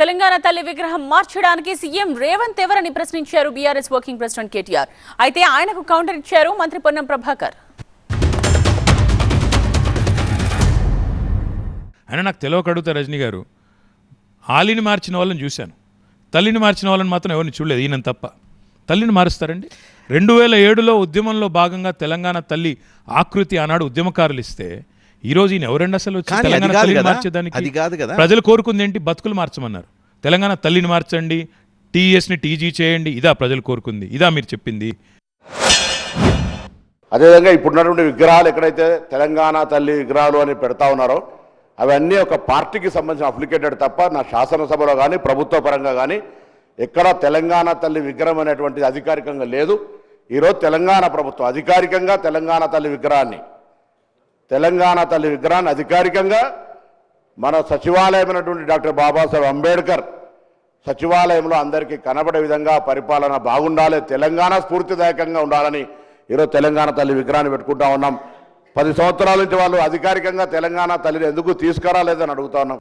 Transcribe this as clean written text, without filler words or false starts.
తెలంగాణ తల్లి విగ్రహం మార్చడానికి సీఎం రేవంత్ ఎవరని ప్రశ్నించారు బీఆర్ఎస్ వర్కింగ్ ప్రెసిడెంట్ కేటీఆర్. అయితే ఆయనకు కౌంటర్ ఇచ్చారు మంత్రి పొన్నం ప్రభాకర్. ఆయన నాకు తెలియకడుగుతా రజనీ గారు, ఆలిని మార్చిన వాళ్ళని చూశాను, తల్లిని మార్చిన వాళ్ళని మాత్రం ఎవరిని చూడలేదు. ఈయన తప్ప తల్లిని మారుస్తారండి? 2007లో ఉద్యమంలో భాగంగా తెలంగాణ తల్లి ఆకృతి ఆనాడు ఉద్యమకారులు ఇస్తే ఈరోజు ఈయన ఎవరండి అసలు తెలంగాణ తల్లిని మార్చేదానికి? ప్రజలు కోరుకుంది ఏంటి? బతుకులు మార్చమన్నారు. తెలంగాణ తల్లిని మార్చండి, టీఎస్ని టీజీ చేయండి, ఇదా ప్రజలు కోరుకుంది? ఇదా మీరు చెప్పింది? అదేవిధంగా ఇప్పుడున్నటువంటి విగ్రహాలు ఎక్కడైతే తెలంగాణ తల్లి విగ్రహాలు అని పెడతా ఉన్నారో అవన్నీ ఒక పార్టీకి సంబంధించిన అప్లికేటెడ్ తప్ప నా శాసనసభలో కానీ ప్రభుత్వ పరంగా కానీ ఎక్కడ తెలంగాణ తల్లి విగ్రహం అనేటువంటిది అధికారికంగా లేదు. ఈరోజు తెలంగాణ ప్రభుత్వం అధికారికంగా తెలంగాణ తల్లి విగ్రహాన్ని అధికారికంగా మన సచివాలయమైనటువంటి డాక్టర్ బాబాసాహెబ్ అంబేద్కర్ సచివాలయంలో అందరికీ కనబడే విధంగా పరిపాలన బాగుండాలి, తెలంగాణ స్ఫూర్తిదాయకంగా ఉండాలని ఈరోజు తెలంగాణ తల్లి విగ్రహాన్ని పెట్టుకుంటా ఉన్నాం. 10 సంవత్సరాల నుంచి వాళ్ళు అధికారికంగా తెలంగాణ తల్లిని ఎందుకు తీసుకురాలేదని అడుగుతా ఉన్నాం.